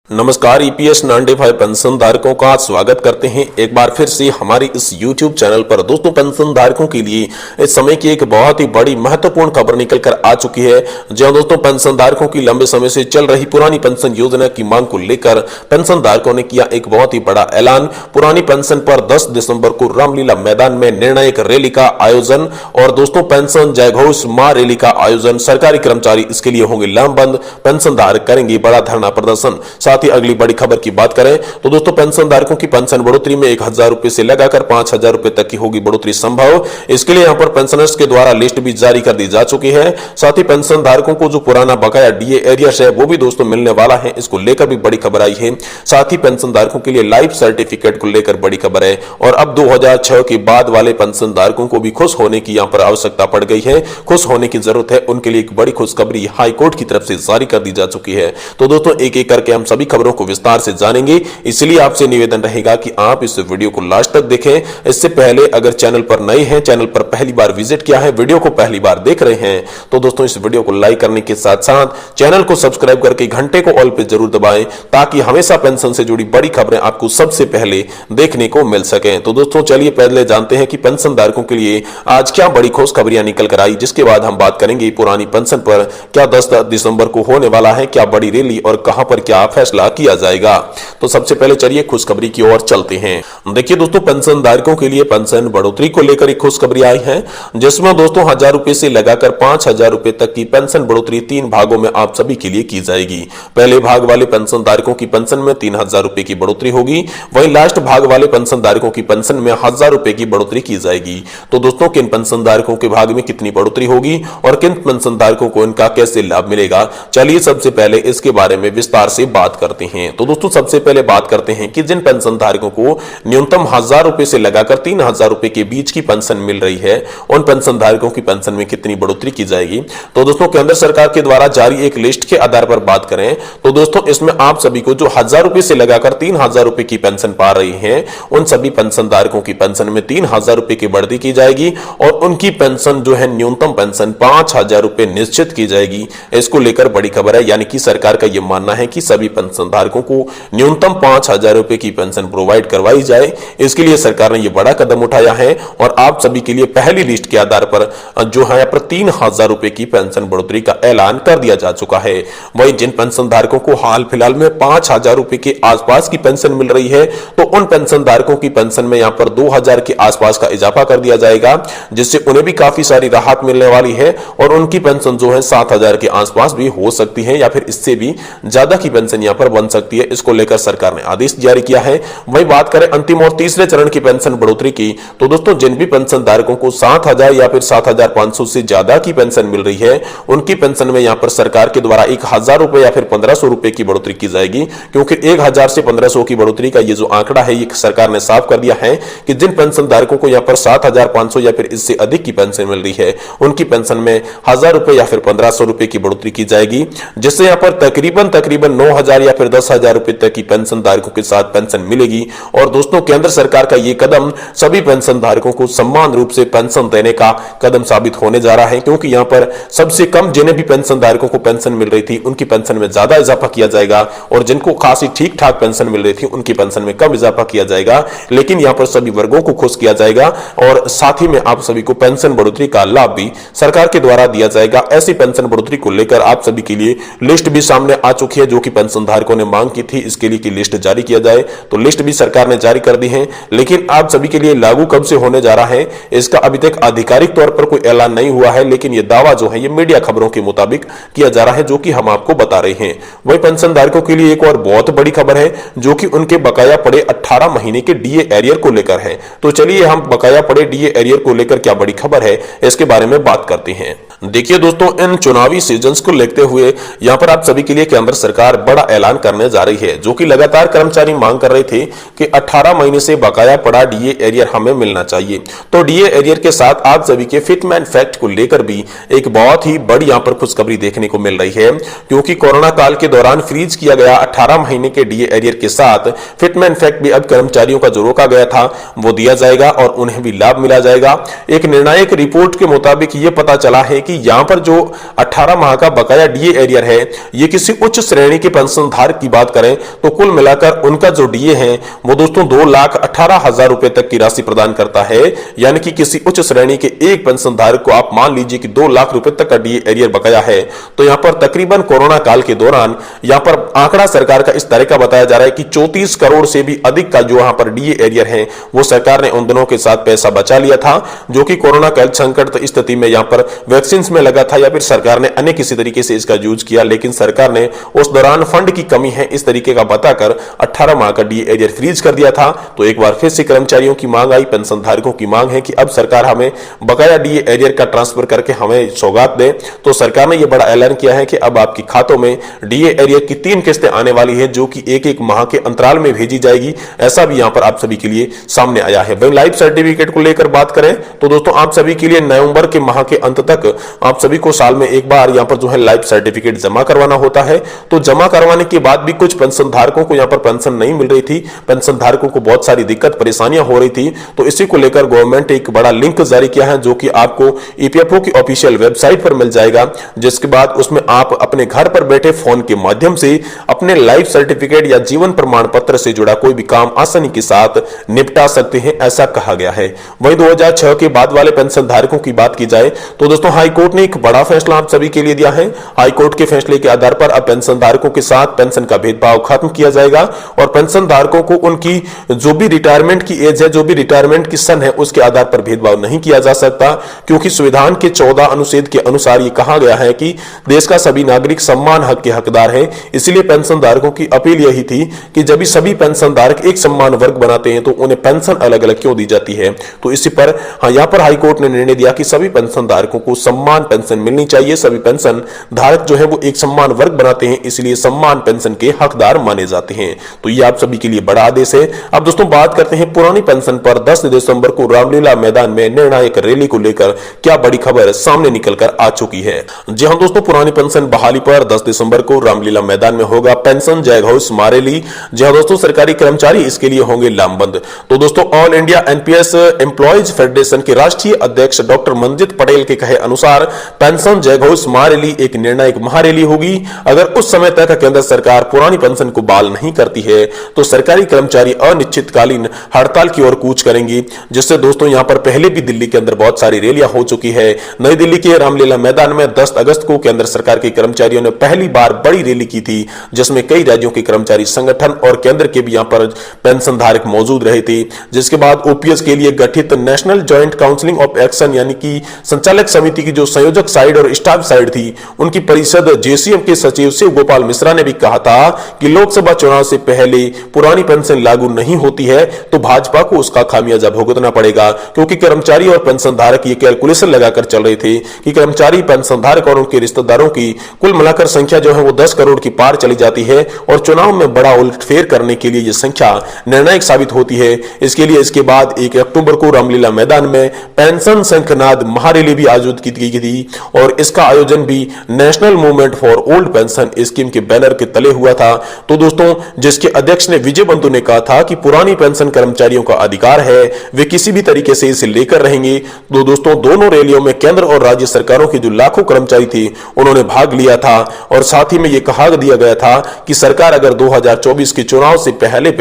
नमस्कार। EPS 95 pension धारकों का स्वागत करते हैं एक बार फिर से हमारे इस यूट्यूब चैनल पर। दोस्तों, पेंशन धारकों के लिए इस समय की एक बहुत ही बड़ी महत्वपूर्ण खबर निकल कर आ चुकी है। जी हां दोस्तों, पेंशन धारकों की लंबे समय से चल रही पुरानी पेंशन योजना की मांग को लेकर पेंशन धारकों ने किया एक बहुत ही बड़ा ऐलान। पुरानी पेंशन पर 10 दिसंबर को रामलीला मैदान में निर्णायक रैली का आयोजन और दोस्तों पेंशन जयघोष मां रैली का आयोजन। सरकारी कर्मचारी इसके लिए होंगे लामबंद, पेंशन धारक करेंगे बड़ा धरना प्रदर्शन। साथ ही अगली बड़ी खबर की बात करें तो दोस्तों पेंशन धारकों की पेंशन बढ़ोतरी में 1000 रुपए से लगाकर 5000 रुपए तक की होगी बढ़ोतरी संभव। इसके लिए यहां पर पेंशनर्स के द्वारा लिस्ट भी जारी कर दी जा चुकी है। साथ ही पेंशन धारकों को जो पुराना बकाया डीए एरियर्स है वो भी दोस्तों मिलने वाला है। इसको लेकर भी बड़ी खबर आई है। साथ ही पेंशन धारकों के लिए लाइफ सर्टिफिकेट को लेकर बड़ी खबर है और अब 2006 के बाद वाले पेंशन धारकों को भी खुश होने की यहां पर आवश्यकता पड़ गई है, खुश होने की जरूरत है। उनके लिए एक बड़ी खुशखबरी हाई कोर्ट की तरफ से जारी कर दी जा चुकी है। तो दोस्तों एक एक करके हम सभी खबरों को विस्तार से जानेंगे, इसलिए आपसे निवेदन रहेगा कि आप इस वीडियो को लास्ट तक देखें। इससे पहले अगर चैनल पर नए हैं, चैनल पर पहली बार विजिट किया है, वीडियो को पहली बार देख रहे हैं तो दोस्तों इस वीडियो को लाइक करने के साथ साथ चैनल को सब्सक्राइब करके घंटे को ऑल पे जरूर दबाएं ताकि हमेशा पेंशन से जुड़ी बड़ी खबरें आपको सबसे पहले देखने को मिल सके। तो दोस्तों चलिए पहले जानते हैं कि पेंशन धारकों के लिए आज क्या बड़ी खुशखबरियां निकल कर आई, जिसके बाद हम बात करेंगे पुरानी पेंशन पर क्या 10 दिसंबर को होने वाला है, क्या बड़ी रैली और कहां पर क्या फैसला किया जाएगा। तो सबसे पहले चलिए खुशखबरी की ओर चलते हैं। देखिए दोस्तों, पेंशन धारकों के लिए पेंशन बढ़ोतरी को लेकर एक खुशखबरी आई है, जिसमें दोस्तों 1000 रुपए से लगाकर 5000 रुपए तक की पेंशन बढ़ोतरी 3 भागों में आप सभी के लिए की जाएगी। पहले भाग वाले पेंशन धारकों की पेंशन में 3000 रुपए की बढ़ोतरी होगी, वहीं लास्ट भाग वाले पेंशन धारकों की पेंशन में 1000 रुपए की बढ़ोतरी की जाएगी। तो दोस्तों किन पेंशन धारकों के भाग में कितनी बढ़ोतरी होगी और किन पेंशन धारकों को इनका कैसे लाभ मिलेगा, चलिए सबसे पहले इसके बारे में विस्तार से बात करते हैं। तो दोस्तों सबसे पहले बात करते हैं कि जिन पेंशन धारकों को न्यूनतम 1000 रुपए से लगाकर 3000 रुपए के बीच की पेंशन मिल रही है, उन पेंशन धारकों की पेंशन में कितनी बढ़ोतरी की जाएगी। तो दोस्तों केंद्र सरकार के द्वारा जारी एक लिस्ट के आधार पर बात करें तो दोस्तों इसमें आप सभी को जो 1000 रुपए से लगाकर 3000 रुपए की पेंशन पा रही हैं, उन सभी पेंशन धारकों की पेंशन में 3000 रुपए की बढ़ोतरी की जाएगी और उनकी पेंशन जो है न्यूनतम पेंशन 5000 रुपए निश्चित की जाएगी। इसको लेकर बड़ी खबर है, यानी कि सरकार का यह मानना है कि सभी पेंशन धारकों को न्यूनतम 5000 रुपए की पेंशन प्रोवाइड करवाई जाए। इसके लिए सरकार ने यह बड़ा कदम उठाया है और आप सभी के लिए पहली लिस्ट के आधार पर जो है 3000 रुपए की पेंशन बढ़ोतरी का ऐलान कर दिया जा चुका है। वहीं जिन पेंशन धारकों को हाल फिलहाल में 5000 रुपए के आसपास की पेंशन मिल रही है, तो उन पेंशन धारकों की पेंशन में यहां पर 2000 के आसपास का इजाफा कर दिया जाएगा, जिससे उन्हें भी काफी सारी राहत मिलने वाली है और उनकी पेंशन जो है 7000 के आसपास भी हो सकती है या फिर इससे भी ज्यादा की पेंशन यहां पर बन सकती है। इसको लेकर सरकार ने आदेश जारी किया है। वही बात करें अंतिम और तीसरे चरण की पेंशन बढ़ोतरी की, तो दोस्तों जिन भी पेंशन धारकों को 7000 या फिर 7500 से ज्यादा की पेंशन मिल रही है, उनकी पेंशन में यहां पर सरकार के द्वारा 1000 रुपए या फिर 1500 रुपए की बढ़ोतरी की जाएगी। क्योंकि 1000 से 1500 की बढ़ोतरी का ये जो आंकड़ा है, ये सरकार ने साफ कर दिया है कि जिन पेंशन धारकों को यहां पर 7500 या फिर इससे अधिक की पेंशन मिल रही है, उनकी पेंशन में 1000 रुपए या फिर 1500 रुपए की बढ़ोतरी की जाएगी, जिससे यहां पर तकरीबन 9000 या फिर 10000 रुपए तक की पेंशन धारकों के साथ पेंशन मिलेगी। और दोस्तों केंद्र सरकार का यह कदम सभी पेंशन धारकों को समान रूप से पेंशन देने का कदम साबित होने जा रहा है, क्योंकि यहां पर सबसे कम जिन्हें भी पेंशन धारकों को पेंशन मिल रही थी, उनकी पेंशन में ज्यादा इजाफा किया जाएगा और जिनको खासी ठीक ठाक पेंशन मिल रही थी, उनकी पेंशन में कम इजाफा किया जाएगा। लेकिन यहां पर सभी वर्गों को खुश किया जाएगा और साथ ही में आप सभी को पेंशन बढ़ोतरी का लाभ भी सरकार के द्वारा दिया जाएगा। ऐसी पेंशन बढ़ोतरी को लेकर आप सभी के लिए लिस्ट भी सामने आ चुकी है, जो कि पेंशन धारकों ने मांग की थी इसके लिए कि लिस्ट जारी किया जाए। तो लिस्ट भी सरकार ने जारी कर दी है, लेकिन आप सभी के लिए लागू कब से होने जा रहा है, इसका अभी तक आधिकारिक तौर पर कोई ऐलान नहीं हुआ है। लेकिन यह दावा जो है ये मीडिया खबरों के मुताबिक किया जा रहा है, जो कि हम आपको बता रहे हैं। वही पेंशन धारकों के लिए एक और बहुत बड़ी खबर है, जो कि उनके बकाया पड़े 18 महीने के डीए एरियर को लेकर है। तो चलिए हम बकाया पड़े डीए एरियर को लेकर क्या बड़ी खबर है इसके बारे में बात करते हैं। देखिए दोस्तों, इन चुनावी सीजन्स को लेते हुए यहां पर आप सभी के लिए केंद्र सरकार बड़ा ऐलान करने जा रही है, जो कि लगातार कर्मचारी मांग कर रहे थे कि 18 महीने से बकाया पड़ा डीए एरियर हमें मिलना चाहिए। तो डीए एरियर के साथ आप सभी के फिटमैन फैक्ट को लेकर भी एक बहुत ही बड़ी यहां पर खुशखबरी देखने को मिल रही है, क्योंकि कोरोना काल के दौरान फ्रीज किया गया 18 महीने के डीए एरियर के साथ फिटमैन फैक्ट भी अब कर्मचारियों का जो रोका गया था वो दिया जाएगा और उन्हें भी लाभ मिला जाएगा। एक निर्णायक रिपोर्ट के मुताबिक यह पता चला है कि यहाँ पर जो 18 माह का बकाया डीए एरियर है, ये किसी उच्च श्रेणी के पेंशन धारक की बात करें तो कुल मिलाकर उनका जो डीए है वो दोस्तों 2,18,000 रुपए तक की राशि प्रदान करता है। यानी कि किसी उच्च श्रेणी के एक पेंशन धारक को आप मान लीजिए कि 2 लाख रुपए तक का डीए एरियर बकाया है, तो यहाँ पर तकरीबन कोरोना काल के दौरान यहाँ पर आंकड़ा सरकार का इस तरह का बताया जा रहा है कि 34 करोड़ से भी अधिक का जो यहाँ पर डीए एरियर है वो सरकार ने उन दोनों के साथ पैसा बचा लिया था, जो कि कोरोना काल संकट स्थिति में यहाँ पर वैक्सीन में लगा था या फिर सरकार ने अन्य किसी तरीके से इसका यूज किया, लेकिन सरकार ने उस दौरान फंड की कमी है इस तरीके का बताकर 18 माह का डीए एरियर फ्रीज कर दिया था। तो एक बार फिर से कर्मचारियों की मांग आई, पेंशन धारकों की मांग है कि अब सरकार हमें बकाया डीए एरियर का ट्रांसफर करके हमें सौगात दे। तो सरकार ने यह बड़ा ऐलान किया है कि अब आपके खातों में डीए एरियर की 3 किस्तें आने वाली है, जो कि एक माह के अंतराल में भेजी जाएगी। ऐसा भी यहां पर आप सभी के लिए सामने आया है। वहीं लाइफ सर्टिफिकेट को लेकर बात करें तो दोस्तों आप सभी के लिए नवंबर के माह के अंत तक आप सभी को साल में एक बार यहां पर जो है लाइफ सर्टिफिकेट जमा करवाना होता है। तो जमा करवाने के बाद भी कुछ पेंशन धारकों को यहां पर पेंशन नहीं मिल रही थी, पेंशन धारकों को बहुत सारी दिक्कत परेशानियां हो रही थी। तो इसी को लेकर गवर्नमेंट एक बड़ा लिंक जारी किया है, जो कि आपको ईपीएफओ की ऑफिशियल वेबसाइट पर मिल जाएगा, जिसके बाद उसमें आप अपने घर पर बैठे फोन के माध्यम से अपने लाइफ सर्टिफिकेट या जीवन प्रमाण पत्र से जुड़ा कोई भी काम आसानी के साथ निपटा सकते हैं, ऐसा कहा गया है। वहीं 2006 के बाद वाले पेंशन धारकों की बात की जाए तो दोस्तों हाईकोर्ट ने एक बड़ा फैसला आप सभी के लिए दिया है। हाईकोर्ट के फैसले के आधार पर अब पेंशन धारकों के साथ पेंशन का भेदभाव खत्म किया जाएगा और पेंशन धारकों को उनकी जो भी रिटायरमेंट की एज है, जो भी रिटायरमेंट की सन है, उसके आधार पर भेदभाव नहीं किया जा सकता, क्योंकि संविधान के 14 अनुच्छेद के अनुसार यह कहा गया है कि देश का सभी नागरिक समान हक के हकदार है। इसलिए पेंशन धारकों की अपील यही थी कि जब भी सभी पेंशन धारक एक समान वर्ग बनाते हैं तो उन्हें पेंशन अलग अलग क्यों दी जाती है। तो इसी पर यहां पर हाईकोर्ट ने निर्णय दिया कि सभी पेंशन धारकों को समान पेंशन मिलनी चाहिए। सभी पेंशन धारक जो है वो एक समान वर्ग बनाते हैं, इसलिए समान पेंशन के हकदार माने जाते हैं। तो ये आप सभी के लिए बड़ा आदेश है। अब दोस्तों बात करते हैं पुरानी पेंशन पर 10 दिसंबर को रामलीला मैदान में निर्णायक रैली को लेकर क्या बड़ी खबर सामने निकल कर आ चुकी है। जी हां दोस्तों, पुरानी पेंशन बहाली पर 10 दिसंबर को रामलीला मैदान में होगा पेंशन जय घोष महारैली। जी हां दोस्तों, सरकारी कर्मचारी इसके लिए होंगे लामबंद। तो दोस्तों all India NPS employees federation के राष्ट्रीय अध्यक्ष डॉक्टर मंजित पटेल के कहे अनुसार पेंशन जय घोष महारैली एक निर्णायक महारैली होगी। अगर उस समय तक केंद्र सरकार पुरानी पेंशन को बहाल नहीं करती है तो सरकारी कर्मचारी अनिश्चितकालीन हड़ताल की ओर कूच करेंगी, जिससे दोस्तों यहां पर पहले भी दिल्ली के अंदर बहुत सारी रैलियां हो चुकी है। नई दिल्ली के रामलीला मैदान में 10 अगस्त को केंद्र सरकार के कर्मचारियों ने पहली बार बड़ी रैली की थी, जिसमें कई राज्यों के कर्मचारी संगठन और केंद्र के भी यहां पर पेंशन धारक मौजूद रहे थे। जिसके बाद ओपीएस के लिए गठित national joint counselling of action यानी कि संचालक समिति की जो संयोजक साइड और स्टाफ साइड थी, उनकी परिषद जेसीएम के सचिव शिव गोपाल मिश्रा ने भी कहा था कि लोकसभा चुनाव से पहले पुरानी पेंशन लागू नहीं होती है तो भाजपा को उसका खामियाजा भुगतना पड़ेगा, क्योंकि कर्मचारी और पेंशन धारक ये कैलकुलेशन लगाकर चल रहे थे कि कर्मचारी पेंशन धारक और उनके रिश्तेदारों की कुल मिलाकर संख्या जो है वो 10 करोड़ की पार चली जाती है और चुनाव में बड़ा उलटफेर करने के लिए यह संख्या निर्णायक साबित होती है। इसके लिए इसके बाद 1 अक्टूबर को रामलीला मैदान में पेंशन शंखनाद महारैली भी आयोजित की गई थी और इसका आयोजन भी national movement for old pension scheme के बैनर के तले हुआ था। तो दोस्तों जिसके अध्यक्ष ने विजय बंधु ने कहा था कि पुरानी पेंशन कर्मचारियों का अधिकार है, वे किसी भी तरीके से इसे लेकर रहेंगे। तो दोस्तों दोनों रैलियों में केंद्र और राज्य सरकारों के जो लाखों कर्मचारी थे उन्होंने भाग लिया था और साथ ही में यह कहा दिया गया था कि सरकार अगर 2024 के चुनाव से पहले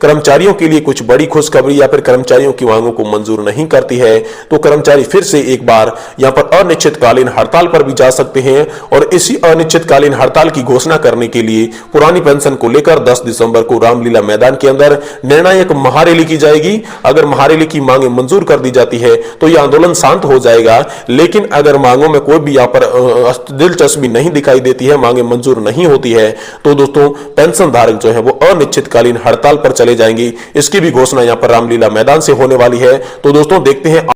कर्मचारियों के लिए कुछ बड़ी खुशखबरी या फिर कर्मचारियों की मांगों को मंजूर नहीं करती है तो कर्मचारी फिर से एक बार यहां पर अनिश्चितकालीन हड़ताल पर भी जा सकते हैं और इसी अनिश्चितकालीन हड़ताल की घोषणा करने के लिए पुरानी पेंशन को लेकर 10 दिसंबर को रामलीला मैदान के अंदर निर्णायक महारैली की जाएगी। अगर महारैली की मांगें मंजूर कर दी जाती है तो यह आंदोलन शांत हो जाएगा, लेकिन अगर मांगों में कोई भी यहां पर दिलचस्पी नहीं दिखाई देती है, मांगें मंजूर नहीं होती है, तो दोस्तों पेंशन धारक जो है वो अनिश्चितकालीन हड़ताल पर चले जाएंगे। इसकी भी घोषणा यहां पर रामलीला मैदान से होने वाली है। तो दोस्तों देखते हैं